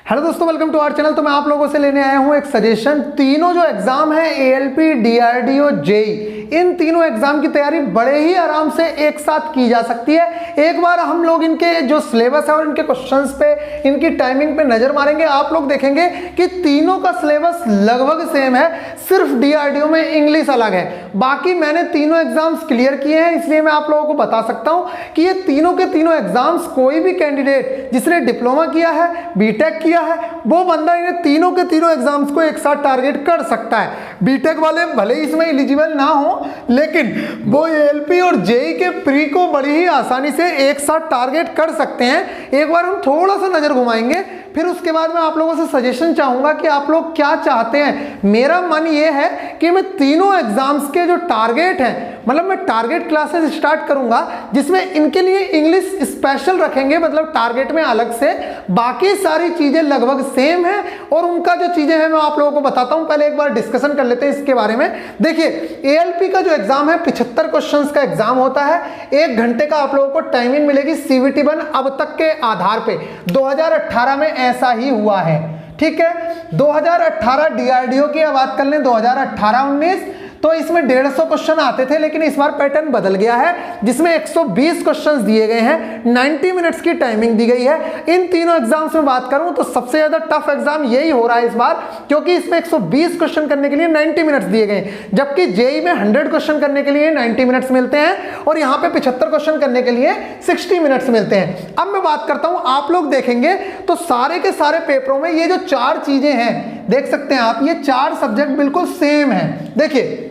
Hello दोस्तों, welcome to our channel. तो मैं आप लोगों से लेने आया हूं एक सजेशन। तीनों जो एग्जाम है एएलपी, डीआरडीओ, जेई, इन तीनों एग्जाम की तैयारी बड़े ही आराम से एक साथ की जा सकती है। एक बार हम लोग इनके जो सिलेबस है और इनके क्वेश्चंस पे, इनकी टाइमिंग पे नजर मारेंगे, आप लोग देखेंगे कि तीनों का सिलेबस लगभग सेम है, सिर्फ डीआरडीओ में इंग्लिश अलग है। बाकी मैंने तीनों एग्जाम्स क्लियर किए हैं, इसलिए मैं आप लोगों को बता सकता हूं कि ये तीनों के तीनों एग्जाम्स कोई भी कैंडिडेट जिसने डिप्लोमा किया है, बीटेक किया है, वो बंदा इन्हें तीनों के तीनों एग्जाम्स को एक साथ टारगेट कर सकता है। बीटेक वाले भले ही इसमें एलिजिबल ना हो, लेकिन वो एएलपी और जेई के प्री को बड़ी ही आसानी से एक साथ टारगेट कर सकते हैं। एक बार हम थोड़ा सा नजर घुमाएंगे, फिर उसके बाद मैं आप लोगों से सजेशन चाहूंगा कि आप लोग क्या चाहते हैं। मेरा मन ये है कि मैं तीनों एग्जाम्स के जो टारगेट हैं, मतलब मैं टारगेट क्लासेस स्टार्ट करूंगा जिसमें इनके लिए इंग्लिश स्पेशल रखेंगे, मतलब टारगेट में अलग से। बाकी सारी चीजें लगभग सेम है और उनका जो चीजें हैं मैं आप लोगों को बताता हूं। पहले एक बार डिस्कशन कर लेते हैं इसके बारे में। देखिए, एएलपी का जो एग्जाम है 75 क्वेश्चंस का एग्जाम होता है। 1 घंटे का आप लोगों को टाइमिंग मिलेगी CVT1 अब तक के आधार पे। 2018 में ऐसा ही हुआ है, ठीक है। 2018 डीआरडीओ की बात कर लें, 2018-19 तो इसमें 150 क्वेश्चन आते थे, लेकिन इस बार पैटर्न बदल गया है जिसमें 120 क्वेश्चंस दिए गए हैं, 90 मिनट्स की टाइमिंग दी गई है। इन तीनों एग्जाम्स में बात करूं तो सबसे ज्यादा टफ एग्जाम यही हो रहा है इस बार, क्योंकि इसमें 120 क्वेश्चन करने के लिए 90 मिनट्स दिए गए, जबकि जेई में 100 क्वेश्चन करने के लिए 90 मिनट्स मिलते हैं और यहाँ पे 75 क्वेश्चन करने के लिए 60 मिनट्स मिलते हैं। अब मैं बात करता हूं, आप लोग देखेंगे तो सारे के सारे पेपरों में ये जो 4 चीजें हैं, देख सकते हैं आप, ये 4 सब्जेक्ट बिल्कुल सेम है। देखिए,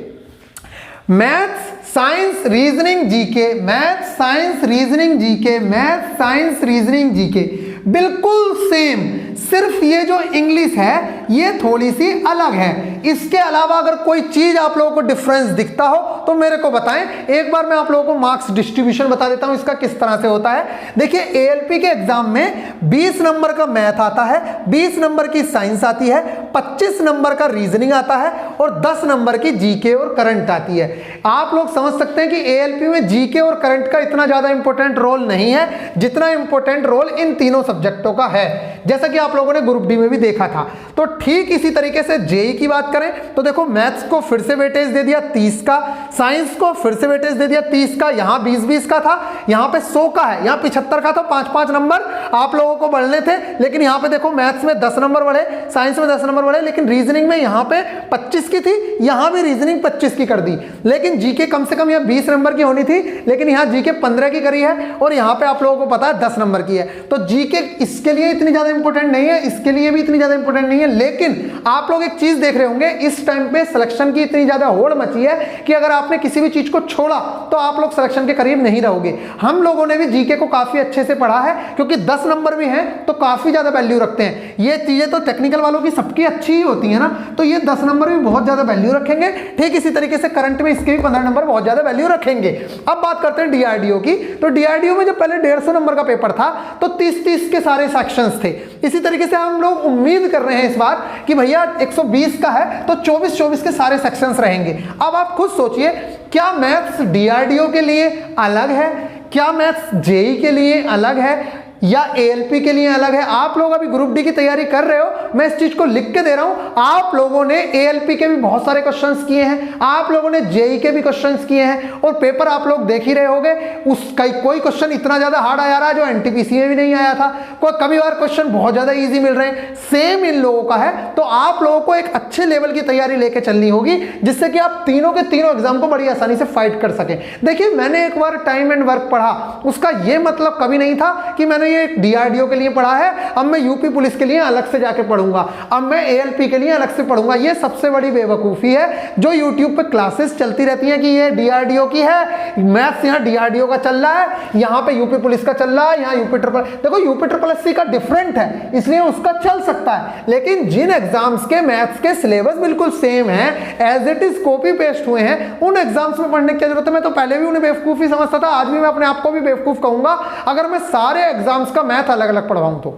maths, science, reasoning, GK, maths, science, reasoning, GK, maths, science, reasoning, GK, बिल्कुल सेम। सिर्फ ये जो इंग्लिश है ये थोड़ी सी अलग है। इसके अलावा अगर कोई चीज आप लोगों को डिफरेंस दिखता हो तो मेरे को बताएं। एक बार मैं आप लोगों को मार्क्स डिस्ट्रीब्यूशन बता देता हूं इसका किस तरह से होता है। देखिए, एएलपी के एग्जाम में 20 नंबर का मैथ आता है, 20 नंबर की साइंस आती है, 25 नंबर का रीजनिंग आता है और 10 नंबर की जीके और करंट आती है। आप लोग समझ सकते हैं कि एएलपी में जीके और करंट का इतना ज्यादा इंपॉर्टेंट रोल नहीं है जितना इंपॉर्टेंट रोल इन तीनों सब्जेक्टों का है, जैसा कि आप लोगों ने ग्रुप डी में भी देखा था। तो ठीक इसी तरीके से जेई की बात करें तो देखो, मैथ्स को फिर से वेटेज दे दिया 30 का, साइंस को फिर से वेटेज दे दिया 30 का, यहां 20-20 का था, यहां पे 100 का है, यहां 75 का था। 5-5 नंबर आप लोगों को बढ़ने थे, लेकिन यहां पे देखो मैथ्स में 10 नंबर बढ़े, साइंस में 10 नंबर बढ़े, लेकिन रीजनिंग में यहां पे 25 की थी, यहां भी रीजनिंग 25 की कर दी। लेकिन जीके कम से कम यहां 20 नंबर की होनी थी, लेकिन यहां जीके 15 की करी है और यहां पे आप लोगों को पता है 10 नंबर की है। तो जीके इसके लिए इतनी ज्यादा इंपॉर्टेंट नहीं है, इसके लिए भी इतनी ज्यादा इंपॉर्टेंट नहीं है। लेकिन आप लोग एक चीज देख रहे होंगे, इस टाइम पे सिलेक्शन की इतनी ज्यादा होड़ मची है कि अगर आपने किसी भी चीज को छोड़ा तो आप लोग सिलेक्शन के करीब नहीं रहोगे। हम लोगों ने भी जीके को काफी अच्छे से पढ़ा है, क्योंकि 10 नंबर भी हैं तो काफी ज्यादा वैल्यू रखते हैं। ये चीजें तो टेक्निकल वालों की सबकी अच्छी ही होती है ना, तो ये 10 नंबर भी बहुत ज्यादा वैल्यू रखेंगे। ठीक इसी तरीके से करंट में इसके भी 15 नंबर बहुत ज्यादा वैल्यू रखेंगे। अब बात करते हैं डीआरडीओ की। तो डीआरडीओ में जो पहले 150 नंबर का पेपर था तो 30-30 के सारे सेक्शंस थे। इसी तरीके से हम लोग उम्मीद कर रहे हैं इस बार कि भैया 120 का है तो 24-24 के सारे सेक्शंस रहेंगे। अब आप खुद सोचिए, क्या मैथ्स डीआरडीओ के लिए अलग है, क्या मैथ्स जेई के लिए अलग है, या एएलपी के लिए अलग है? आप लोग अभी ग्रुप डी की तैयारी कर रहे हो, मैं इस चीज को लिख के दे रहा हूं। आप लोगों ने एएलपी के भी बहुत सारे क्वेश्चंस किए हैं, आप लोगों ने जेई के भी क्वेश्चंस किए हैं और पेपर आप लोग देख ही रहे होंगे। उसका कोई क्वेश्चन इतना ज्यादा हार्ड आया रहा है जो एनटीपीसी में भी नहीं आया था, कोई कभी बार क्वेश्चन बहुत ज्यादा ईजी मिल रहे हैं। सेम इन लोगों का है। तो आप लोगों को एक अच्छे लेवल की तैयारी लेके चलनी होगी, जिससे कि आप तीनों के तीनों एग्जाम को बड़ी आसानी से फाइट कर सके। देखिए, मैंने एक बार टाइम एंड वर्क पढ़ा, उसका यह मतलब कभी नहीं था कि मैंने ये डीआरडीओ के लिए पढ़ा है, अब मैं यूपी पुलिस के लिए अलग से जाके पढ़ूंगा, अब मैं एएलपी के लिए अलग से पढ़ूंगा। ये सबसे बड़ी बेवकूफी है जो यूट्यूब पे क्लासेस चलती रहती हैं कि ये डीआरडीओ की है, मैथ्स यहाँ डीआरडीओ का चल रहा है, यहाँ पे यूपी पुलिस का चल रहा है, यहाँ यूपी ट्रिपल। देखो, यूपी ट्रिपल एससी का डिफरेंट है, इसलिए उसका चल सकता है, लेकिन जिन एग्जाम्स के मैथ्स के सिलेबस बिल्कुल सेम है, as it is copy paste हुए हैं, उन एग्जाम्स में पढ़ने की जरूरत है। मैं तो पहले भी उन्हें बेवकूफी समझता था, आज भी मैं अपने आप को भी बेवकूफ कहूंगा अगर मैं सारे एग्जाम्स का मैथ अलग अलग पढ़वाऊं तो।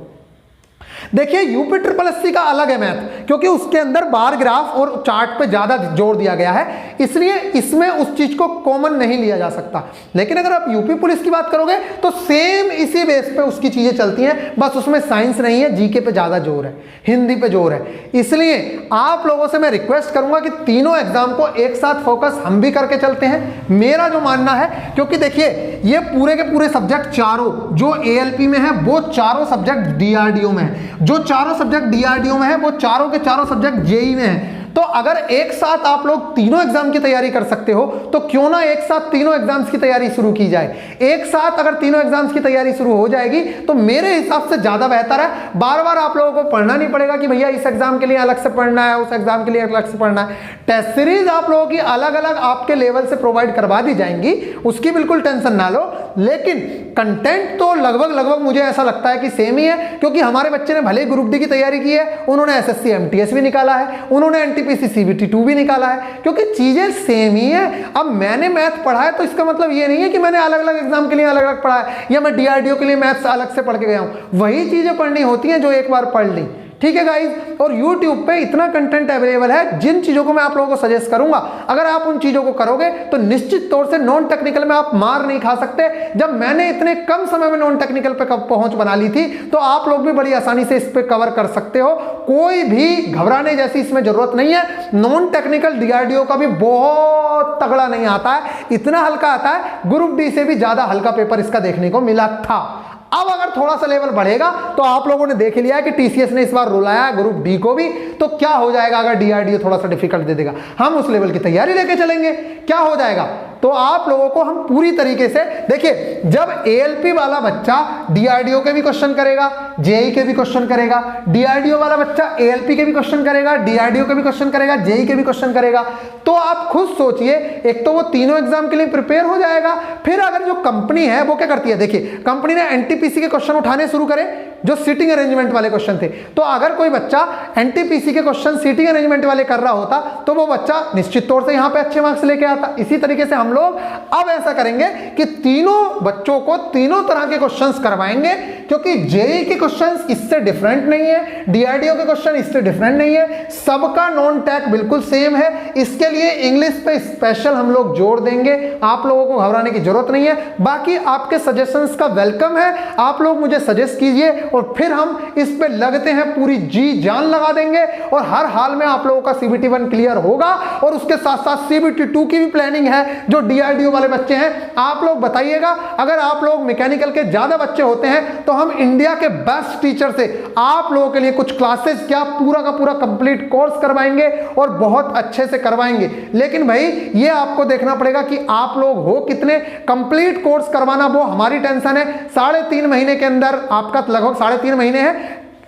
देखिए यूपी ट्रिपल एससी का अलग है मैथ, क्योंकि उसके अंदर बार ग्राफ और चार्ट पे ज्यादा जोर दिया गया है, इसलिए इसमें उस चीज को कॉमन नहीं लिया जा सकता। लेकिन अगर आप यूपी पुलिस की बात करोगे तो सेम इसी बेस पे उसकी चीजें चलती हैं, बस उसमें साइंस नहीं है, जीके पे ज्यादा जोर है, हिंदी पे जोर है। इसलिए आप लोगों से मैं रिक्वेस्ट करूंगा कि तीनों एग्जाम को एक साथ फोकस हम भी करके चलते हैं, मेरा जो मानना है। क्योंकि देखिए ये पूरे के पूरे सब्जेक्ट चारों जो एएलपी में है वो चारों सब्जेक्ट डीआरडीओ में है, जो चारों सब्जेक्ट डीआरडीओ में है वो चारों के चारों सब्जेक्ट जेई में है। तो अगर एक साथ आप लोग तीनों एग्जाम की तैयारी कर सकते हो तो क्यों ना एक साथ तीनों एग्जाम्स की तैयारी शुरू की जाए। एक साथ अगर तीनों एग्जाम्स की तैयारी शुरू हो जाएगी तो मेरे हिसाब से ज्यादा बेहतर है। बार बार आप लोगों को पढ़ना नहीं पड़ेगा कि भैया इस एग्जाम के लिए अलग से पढ़ना है, उस एग्जाम के लिए अलग से पढ़ना है। टेस्ट सीरीज आप लोगों की अलग अलग आपके लेवल से प्रोवाइड करवा दी जाएंगी, उसकी बिल्कुल टेंशन ना लो। लेकिन कंटेंट तो लगभग मुझे ऐसा लगता है कि सेम ही है, क्योंकि हमारे बच्चे ने भले ग्रुप डी की तैयारी की है, उन्होंने एसएससी एमटीएस भी निकाला है, उन्होंने एनटीपीसी सीबीटी 2 भी निकाला है, क्योंकि चीजें सेम ही है। अब मैंने मैथ पढ़ा है तो इसका मतलब ये नहीं है कि मैंने अलग अलग एग्जाम के लिए अलग अलग पढ़ा है, या मैं डीआरडीओ के लिए मैथ्स अलग से पढ़ के गया हूं। वही चीजें पढ़नी होती हैं जो एक बार पढ़ ली, ठीक है गाइज। और YouTube पे इतना कंटेंट अवेलेबल है, जिन चीजों को मैं आप लोगों को सजेस्ट करूंगा, अगर आप उन चीजों को करोगे तो निश्चित तौर से नॉन टेक्निकल में आप मार नहीं खा सकते। जब मैंने इतने कम समय में नॉन टेक्निकल पे पहुंच बना ली थी तो आप लोग भी बड़ी आसानी से इस पे कवर कर सकते हो। कोई भी घबराने जैसी इसमें जरूरत नहीं है। नॉन टेक्निकल डीआरडीओ का भी बहुत तगड़ा नहीं आता है, इतना हल्का आता है, ग्रुप डी से भी ज्यादा हल्का पेपर इसका देखने को मिला था। अब अगर थोड़ा सा लेवल बढ़ेगा तो आप लोगों ने देख लिया है कि टीसीएस ने इस बार रुलाया ग्रुप डी को भी, तो क्या हो जाएगा अगर डीआरडीओ थोड़ा सा डिफिकल्ट दे देगा, हम उस लेवल की तैयारी लेके चलेंगे। क्या हो जाएगा तो आप लोगों को हम पूरी तरीके से देखिए, जब एएलपी वाला बच्चा डीआरडीओ के भी क्वेश्चन करेगा, जेई के भी क्वेश्चन करेगा, डीआरडीओ वाला बच्चा एएलपी के भी क्वेश्चन करेगा, डीआरडीओ के भी क्वेश्चन करेगा, जेई के भी क्वेश्चन करेगा, तो आप खुद सोचिए, एक तो वो तीनों एग्जाम के लिए प्रिपेयर हो जाएगा। फिर अगर जो कंपनी है वो क्या करती है, देखिए कंपनी ने एनटीपीसी के क्वेश्चन उठाने शुरू करे जो सीटिंग अरेंजमेंट वाले क्वेश्चन थे, तो अगर कोई बच्चा एनटीपीसी के क्वेश्चन सीटिंग अरेंजमेंट वाले कर रहा होता तो वो बच्चा निश्चित तौर से यहां पे अच्छे मार्क्स लेके आता। इसी तरीके से हम लोग अब ऐसा करेंगे कि तीनों बच्चों को तीनों तरह के क्वेश्चंस करवाएंगे, क्योंकि जेई के क्वेश्चंस इससे डिफरेंट नहीं है, डीआरडीओ के क्वेश्चन इससे डिफरेंट नहीं है, सबका नॉन टेक बिल्कुल सेम है। इसके लिए इंग्लिश पे स्पेशल हम लोग जोर देंगे, आप लोगों को घबराने की जरूरत नहीं है। बाकी आपके सजेशंस का वेलकम है, आप लोग मुझे सजेस्ट कीजिए और फिर हम इस पे लगते हैं, पूरी जी जान लगा देंगे और हर हाल में आप लोगों का सीबीटी 1 क्लियर होगा। और उसके साथ साथ सीबीटी 2 की भी प्लानिंग है, जो डीआरडीओ वाले बच्चे हैं आप लोग बताइएगा। अगर आप लोग मैकेनिकल के ज्यादा बच्चे होते हैं तो हम इंडिया के बेस्ट टीचर से आप लोगों के लिए कुछ क्लासेस क्या पूरा का पूरा कंप्लीट कोर्स करवाएंगे और बहुत अच्छे से करवाएंगे। लेकिन भाई ये आपको देखना पड़ेगा कि आप लोग हो कितने। कंप्लीट कोर्स करवाना वो हमारी टेंशन है। 3.5 महीने के अंदर आपका लगभग 3.5 महीने है।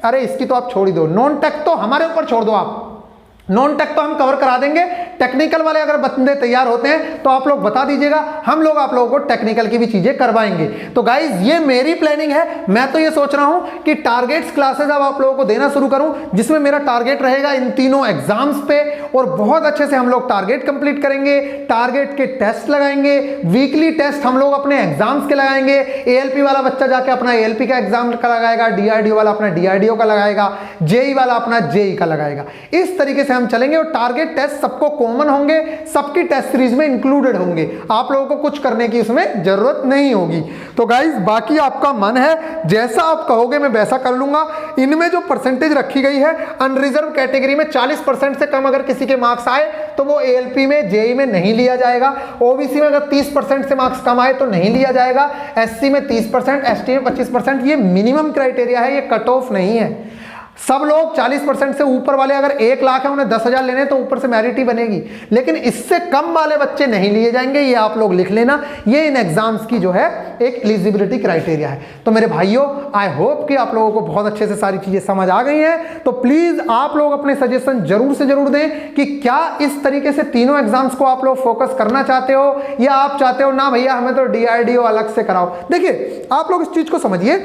अरे इसकी तो आप छोड़ ही दो, नॉन टेक तो हमारे ऊपर छोड़ दो, आप नॉन टेक तो हम कवर करा देंगे। टेक्निकल वाले अगर बंदे तैयार होते हैं तो आप लोग बता दीजिएगा, हम लोग आप लोगों को टेक्निकल की भी चीजें करवाएंगे। तो गाइज ये मेरी प्लानिंग है। मैं तो ये सोच रहा हूं कि टारगेट्स क्लासेस अब आप लोगों को देना शुरू करूं, जिसमें मेरा टारगेट रहेगा इन तीनों एग्जाम्स पे, और बहुत अच्छे से हम लोग टारगेट कंप्लीट करेंगे। टारगेट के टेस्ट लगाएंगे, वीकली टेस्ट हम लोग अपने एग्जाम्स के लगाएंगे। एएलपी वाला बच्चा जाके अपना एएलपी का एग्जाम का लगाएगा, डीआरडीओ वाला अपना डीआरडीओ का लगाएगा, जेई वाला अपना जेई का लगाएगा। इस तरीके से हम चलेंगे और टारगेट टेस्ट सबको कॉमन होंगे, सबकी टेस्ट सीरीज में इंक्लूडेड होंगे। आप लोगों को कुछ करने की उसमें जरूरत नहीं होगी। तो गाइज बाकी आपका मन है, जैसा आप कहोगे मैं वैसा कर लूंगा। इनमें जो परसेंटेज रखी गई है, अनरिजर्व कैटेगरी में 40% से कम अगर किसी के मार्क्स आए तो वो एएलपी में जेई में नहीं लिया जाएगा। ओबीसी में अगर 30% से मार्क्स कम आए तो नहीं लिया जाएगा। एससी में 30%, एसटी में 25%। ये मिनिमम क्राइटेरिया है, ये कट ऑफ नहीं है। सब लोग 40% से ऊपर वाले अगर 1 लाख है, उन्हें 10,000 लेने तो ऊपर से मैरिट ही बनेगी। लेकिन इससे कम वाले बच्चे नहीं लिए जाएंगे, ये आप लोग लिख लेना। ये इन एग्जाम्स की जो है एक एलिजिबिलिटी क्राइटेरिया है। तो मेरे भाइयों, आई होप कि आप लोगों को बहुत अच्छे से सारी चीजें समझ आ गई हैं। तो प्लीज आप लोग अपने सजेशन जरूर से जरूर दें कि क्या इस तरीके से तीनों एग्जाम्स को आप लोग फोकस करना चाहते हो, या आप चाहते हो ना भैया हमें तो डीआरडीओ अलग से कराओ। देखिए आप लोग इस चीज को समझिए,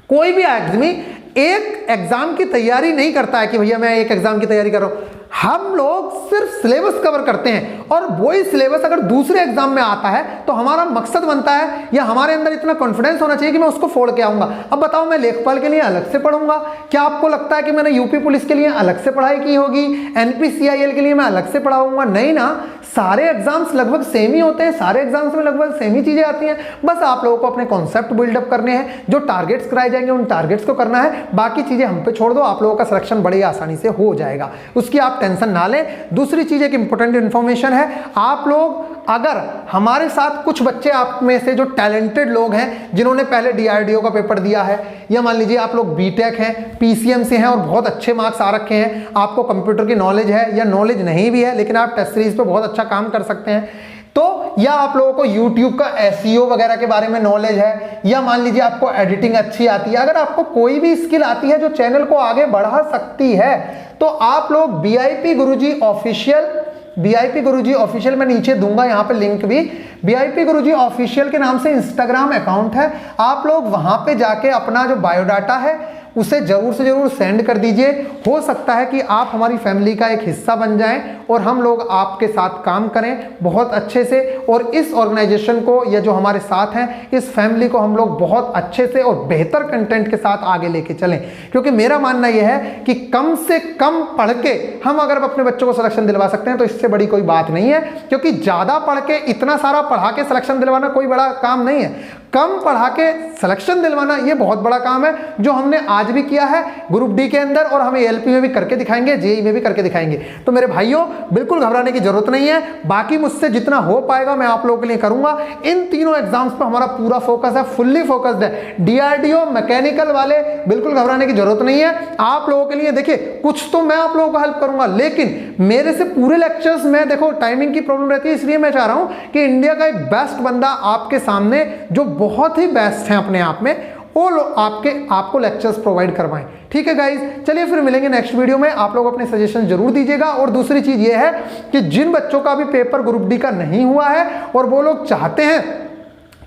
कोई भी आदमी एक एग्जाम की तैयारी नहीं करता है कि भैया मैं एक एग्जाम की तैयारी कर रहा हूं। हम लोग सिर्फ सिलेबस कवर करते हैं और वही सिलेबस अगर दूसरे एग्जाम में आता है तो हमारा मकसद बनता है या हमारे अंदर इतना कॉन्फिडेंस होना चाहिए कि मैं उसको फोड़ के आऊंगा। अब बताओ, मैं लेखपाल के लिए अलग से पढ़ूंगा? क्या आपको लगता है कि मैंने यूपी पुलिस के लिए अलग से पढ़ाई की होगी, NPCIL के लिए मैं अलग से पढ़ाऊंगा? नहीं ना, सारे एग्जाम्स लगभग सेम ही होते हैं, सारे एग्जाम्स में लगभग सेम ही चीजें आती हैं। बस आप लोगों को अपने कॉन्सेप्ट बिल्डअप करने हैं, जो टारगेट्स कराए जाएंगे उन टारगेट्स को करना है, बाकी चीजें हम पे छोड़ दो, आप लोगों का सिलेक्शन बड़ी आसानी से हो जाएगा, उसकी आप टेंशन ना लें। दूसरी चीज एक इंपॉर्टेंट इंफॉर्मेशन है, आप लोग अगर हमारे साथ कुछ बच्चे आप में से जो टैलेंटेड लोग हैं जिन्होंने पहले DRDO का पेपर दिया है, या मान लीजिए आप लोग BTech हैं, PCM से हैं और बहुत अच्छे मार्क्स आ रखे हैं, आपको कंप्यूटर की नॉलेज है या नॉलेज नहीं भी है लेकिन आप टेस्ट सीरीज पे बहुत अच्छा काम कर सकते हैं, तो या आप लोगों को YouTube का SEO वगैरह के बारे में नॉलेज है, या मान लीजिए आपको एडिटिंग अच्छी आती है, अगर आपको कोई भी स्किल आती है जो चैनल को आगे बढ़ा सकती है, तो आप लोग VIP गुरुजी ऑफिशियल मैं नीचे दूंगा यहाँ पे लिंक भी, VIP गुरुजी ऑफिशियल के नाम से इंस्टाग्राम अकाउंट है, आप लोग वहां पे जाके अपना जो बायोडाटा है उसे जरूर से जरूर सेंड कर दीजिए। हो सकता है कि आप हमारी फैमिली का एक हिस्सा बन जाएं और हम लोग आपके साथ काम करें बहुत अच्छे से, और इस ऑर्गेनाइजेशन को या जो हमारे साथ हैं इस फैमिली को हम लोग बहुत अच्छे से और बेहतर कंटेंट के साथ आगे लेके चलें। क्योंकि मेरा मानना यह है कि कम से कम पढ़ के हम अगर अपने बच्चों को सिलेक्शन दिलवा सकते हैं तो इससे बड़ी कोई बात नहीं है, क्योंकि ज्यादा पढ़ के इतना सारा पढ़ा के सिलेक्शन दिलवाना कोई बड़ा काम नहीं है, कम पढ़ा के सिलेक्शन दिलवाना ये बहुत बड़ा काम है, जो हमने आज भी किया है ग्रुप डी के अंदर और हम ALP में भी करके दिखाएंगे, JEE में भी करके दिखाएंगे। तो मेरे भाइयों बिल्कुल घबराने की जरूरत नहीं है, बाकी मुझसे जितना हो पाएगा मैं आप लोगों के लिए करूंगा। इन तीनों एग्जाम्स पर हमारा पूरा फोकस है, फुल्ली फोकस्ड है। DRDO मैकेनिकल वाले बिल्कुल घबराने की जरूरत नहीं है, आप लोगों के लिए देखिए कुछ तो मैं आप लोगों को हेल्प करूंगा, लेकिन मेरे से पूरे लेक्चर्स में देखो टाइमिंग की प्रॉब्लम रहती है, इसलिए मैं चाह रहा हूं कि इंडिया का एक बेस्ट बंदा आपके सामने जो बहुत ही बेस्ट है अपने आप में, वो आपको लेक्चर्स प्रोवाइड करवाएं। ठीक है गाइज, चलिए फिर मिलेंगे नेक्स्ट वीडियो में। आप लोग अपने सजेशन जरूर दीजिएगा। और दूसरी चीज ये है कि जिन बच्चों का भी पेपर ग्रुप डी का नहीं हुआ है और वो लोग चाहते हैं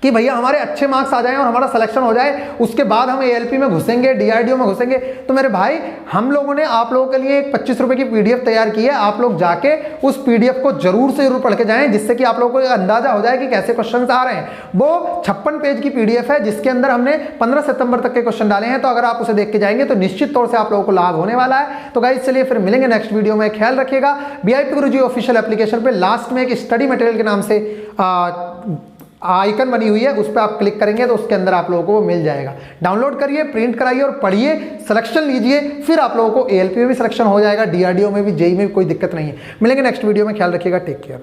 कि भैया हमारे अच्छे मार्क्स आ जाएं और हमारा सिलेक्शन हो जाए, उसके बाद हम ALP में घुसेंगे, DRDO में घुसेंगे, तो मेरे भाई हम लोगों ने आप लोगों के लिए एक 25 रुपए की PDF तैयार की है, आप लोग जाके उस PDF को जरूर से जरूर पढ़ के जाएं, जिससे कि आप लोगों को अंदाजा हो जाए कि कैसे क्वेश्चन आ रहे हैं। वो 56 पेज की PDF है जिसके अंदर हमने 15 सितंबर तक के क्वेश्चन डाले हैं, तो अगर आप उसे देख के जाएंगे तो निश्चित तौर से आप लोगों को लाभ होने वाला है। तो गाइस चलिए फिर मिलेंगे नेक्स्ट वीडियो में, ख्याल रखिएगा। VIP गुरुजी ऑफिशियल एप्लीकेशन पे लास्ट में एक स्टडी मटेरियल के नाम से आइकन बनी हुई है, उस पर आप क्लिक करेंगे तो उसके अंदर आप लोगों को वो मिल जाएगा। डाउनलोड करिए, प्रिंट कराइए और पढ़िए, सिलेक्शन लीजिए, फिर आप लोगों को ALP में भी सिलेक्शन हो जाएगा, DRDO में भी, JEE में भी कोई दिक्कत नहीं है। मिलेंगे नेक्स्ट वीडियो में, ख्याल रखिएगा, टेक केयर।